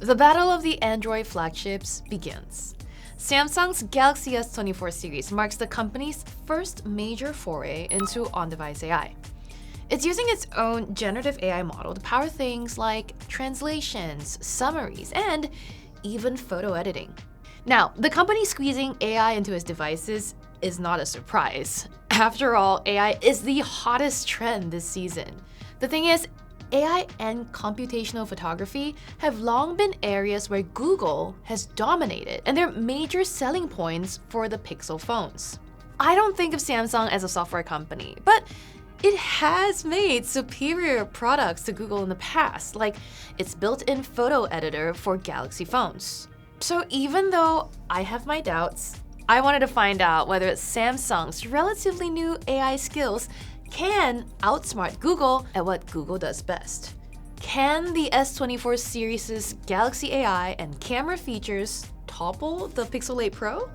The battle of the Android flagships begins. Samsung's Galaxy S24 series marks the company's first major foray into on-device AI. It's using its own generative AI model to power things like translations, summaries, and even photo editing. Now, the company squeezing AI into its devices is not a surprise. After all, AI is the hottest trend this season. The thing is, AI and computational photography have long been areas where Google has dominated, and they're major selling points for the Pixel phones. I don't think of Samsung as a software company, but it has made superior products to Google in the past, like its built-in photo editor for Galaxy phones. So even though I have my doubts, I wanted to find out whether Samsung's relatively new AI skills can outsmart Google at what Google does best. Can the S24 series' Galaxy AI and camera features topple the Pixel 8 Pro?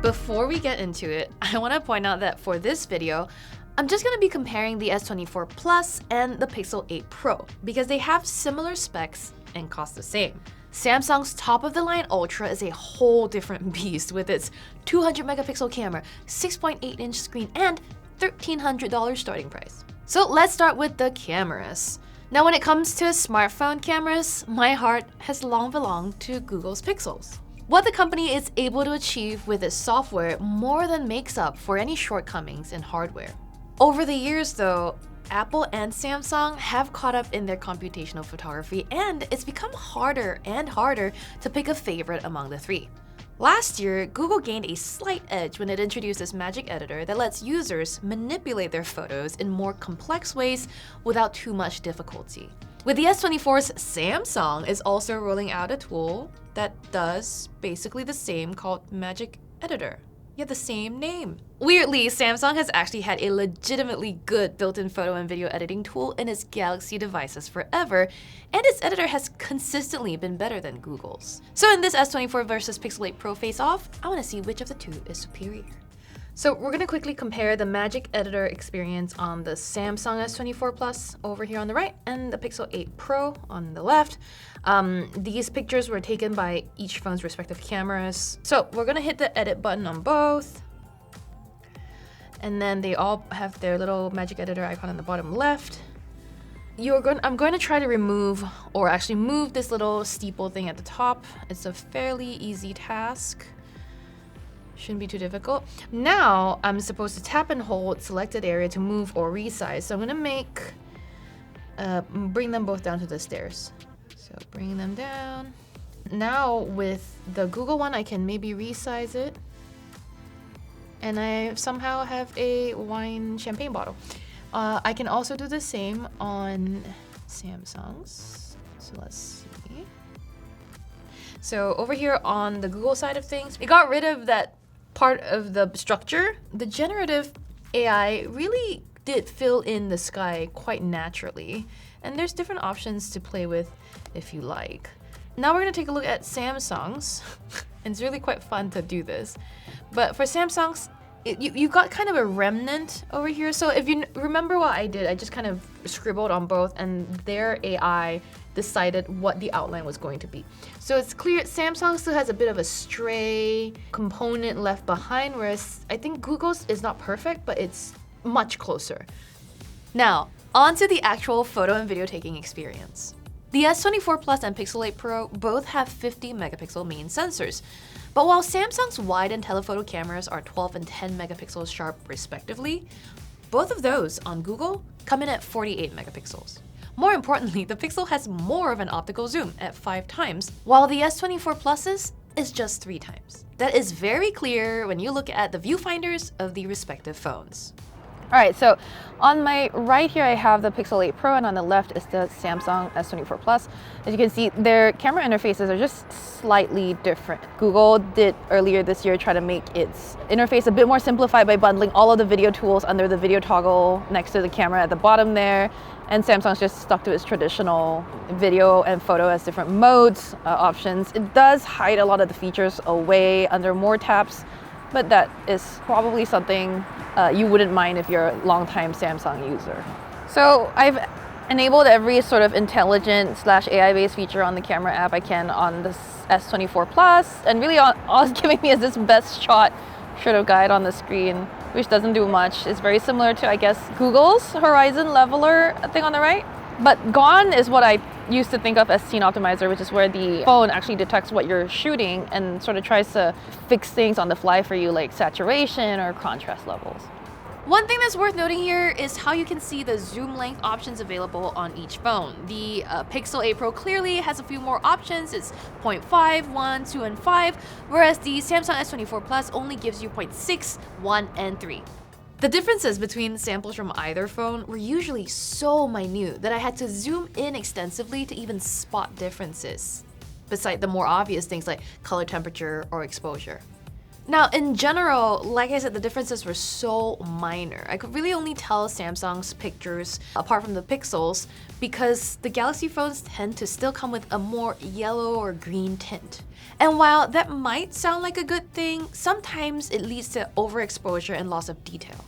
Before we get into it, I want to point out that for this video, I'm just going to be comparing the S24 Plus and the Pixel 8 Pro because they have similar specs and cost the same. Samsung's top-of-the-line Ultra is a whole different beast with its 200 megapixel camera, 6.8-inch screen, and $1,300 starting price. So let's start with the cameras. Now when it comes to smartphone cameras, my heart has long belonged to Google's Pixels. What the company is able to achieve with its software more than makes up for any shortcomings in hardware. Over the years though, Apple and Samsung have caught up in their computational photography, and it's become harder and harder to pick a favorite among the three. Last year, Google gained a slight edge when it introduced this magic editor that lets users manipulate their photos in more complex ways without too much difficulty. With the S24's, Samsung is also rolling out a tool that does basically the same called Magic Editor. Yeah, the same name. Weirdly, Samsung has actually had a legitimately good built-in photo and video editing tool in its Galaxy devices forever, and its editor has consistently been better than Google's. So in this S24 versus Pixel 8 Pro face-off, I want to see which of the two is superior. So we're going to quickly compare the Magic Editor experience on the Samsung S24 Plus over here on the right and the Pixel 8 Pro on the left. These pictures were taken by each phone's respective cameras. So we're going to hit the edit button on both. And then they all have their little Magic Editor icon on the bottom left. I'm going to try to remove, or actually move, this little steeple thing at the top. It's a fairly easy task. Shouldn't be too difficult. Now I'm supposed to tap and hold selected area to move or resize. So I'm gonna bring them both down to the stairs. So bringing them down. Now with the Google one, I can maybe resize it. And I somehow have a wine champagne bottle. I can also do the same on Samsung's. So let's see. So over here on the Google side of things, we got rid of that part of the structure. The generative AI really did fill in the sky quite naturally, and there's different options to play with if you like. Now we're going to take a look at Samsung's. It's really quite fun to do this, but for Samsung's, you got kind of a remnant over here. So if you remember what I did, I just kind of scribbled on both, and their AI decided what the outline was going to be. So it's clear Samsung still has a bit of a stray component left behind, whereas I think Google's is not perfect, but it's much closer. Now, on to the actual photo and video taking experience. The S24 Plus and Pixel 8 Pro both have 50 megapixel main sensors. But while Samsung's wide and telephoto cameras are 12 and 10 megapixels sharp respectively, both of those on Google come in at 48 megapixels. More importantly, the Pixel has more of an optical zoom at 5 times, while the S24 Plus's is just 3 times. That is very clear when you look at the viewfinders of the respective phones. All right, so on my right here, I have the Pixel 8 Pro, and on the left is the Samsung S24 Plus. As you can see, their camera interfaces are just slightly different. Google did earlier this year try to make its interface a bit more simplified by bundling all of the video tools under the video toggle next to the camera at the bottom there. And Samsung's just stuck to its traditional video and photo as different modes options. It does hide a lot of the features away under more taps, but that is probably something you wouldn't mind if you're a longtime Samsung user. So I've enabled every sort of intelligent / AI-based feature on the camera app I can on this S24 Plus, and really all it's giving me is this best shot sort of guide on the screen, which doesn't do much. It's very similar to, I guess, Google's Horizon Leveler thing on the right. But gone is what I used to think of as scene optimizer, which is where the phone actually detects what you're shooting and sort of tries to fix things on the fly for you, like saturation or contrast levels. One thing that's worth noting here is how you can see the zoom length options available on each phone. The Pixel 8 Pro clearly has a few more options. It's 0.5, 1, 2, and 5, whereas the Samsung S24 Plus only gives you 0.6, 1, and 3. The differences between samples from either phone were usually so minute that I had to zoom in extensively to even spot differences, beside the more obvious things like color temperature or exposure. Now, in general, like I said, the differences were so minor. I could really only tell Samsung's pictures apart from the pixels because the Galaxy phones tend to still come with a more yellow or green tint. And while that might sound like a good thing, sometimes it leads to overexposure and loss of detail.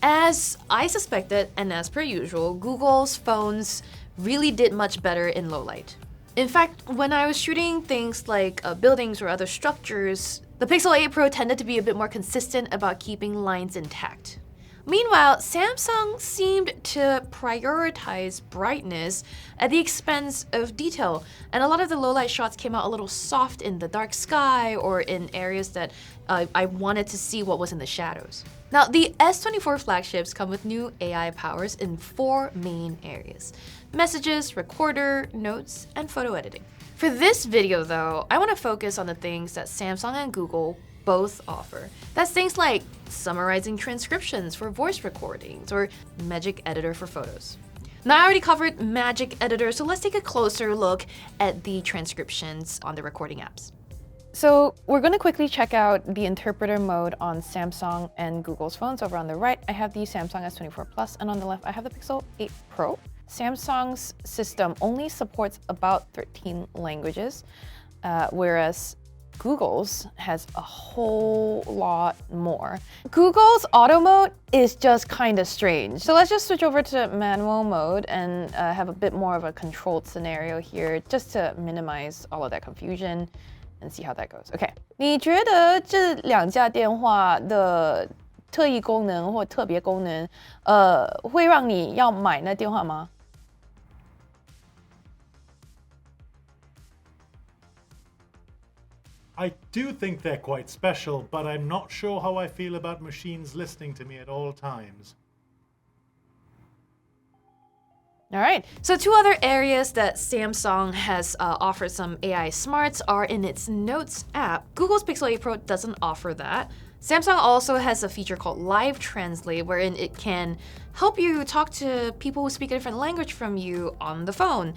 As I suspected, and as per usual, Google's phones really did much better in low light. In fact, when I was shooting things like buildings or other structures, the Pixel 8 Pro tended to be a bit more consistent about keeping lines intact. Meanwhile, Samsung seemed to prioritize brightness at the expense of detail, and a lot of the low-light shots came out a little soft in the dark sky or in areas that I wanted to see what was in the shadows. Now, the S24 flagships come with new AI powers in 4 main areas: messages, recorder, notes, and photo editing. For this video though, I want to focus on the things that Samsung and Google both offer. That's things like summarizing transcriptions for voice recordings or Magic Editor for photos. Now, I already covered Magic Editor, so let's take a closer look at the transcriptions on the recording apps. So we're going to quickly check out the interpreter mode on Samsung and Google's phones. Over on the right, I have the Samsung S24 Plus, and on the left, I have the Pixel 8 Pro. Samsung's system only supports about 13 languages, whereas Google's has a whole lot more. Google's auto mode is just kind of strange. So let's just switch over to manual mode and have a bit more of a controlled scenario here, just to minimize all of that confusion and see how that goes. Okay. 你觉得这两家电话的特异功能或特别功能，会让你要买那电话吗？ I do think they're quite special, but I'm not sure how I feel about machines listening to me at all times. All right. So 2 other areas that Samsung has offered some AI smarts are in its Notes app. Google's Pixel 8 Pro doesn't offer that. Samsung also has a feature called Live Translate, wherein it can help you talk to people who speak a different language from you on the phone.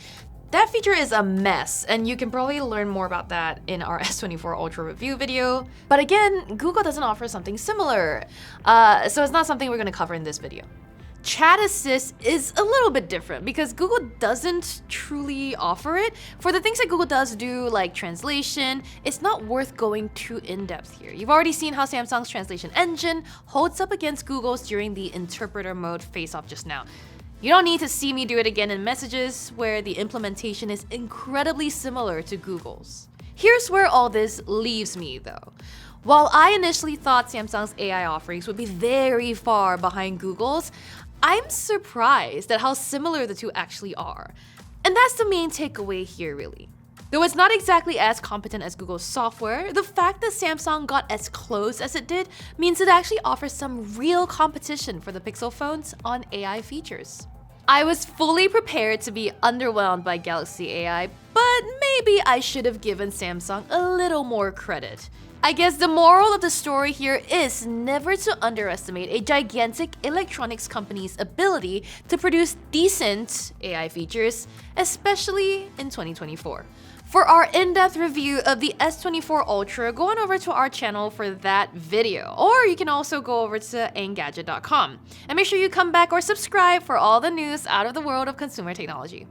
That feature is a mess, and you can probably learn more about that in our S24 Ultra review video. But again, Google doesn't offer something similar, so it's not something we're going to cover in this video. Chat Assist is a little bit different because Google doesn't truly offer it. For the things that Google does do, like translation, it's not worth going too in-depth here. You've already seen how Samsung's translation engine holds up against Google's during the interpreter mode face-off just now. You don't need to see me do it again in Messages, where the implementation is incredibly similar to Google's. Here's where all this leaves me though. While I initially thought Samsung's AI offerings would be very far behind Google's, I'm surprised at how similar the two actually are. And that's the main takeaway here really. Though it's not exactly as competent as Google's software, the fact that Samsung got as close as it did means it actually offers some real competition for the Pixel phones on AI features. I was fully prepared to be underwhelmed by Galaxy AI, but maybe I should have given Samsung a little more credit. I guess the moral of the story here is never to underestimate a gigantic electronics company's ability to produce decent AI features, especially in 2024. For our in-depth review of the S24 Ultra, go on over to our channel for that video. Or you can also go over to Engadget.com. And make sure you come back or subscribe for all the news out of the world of consumer technology.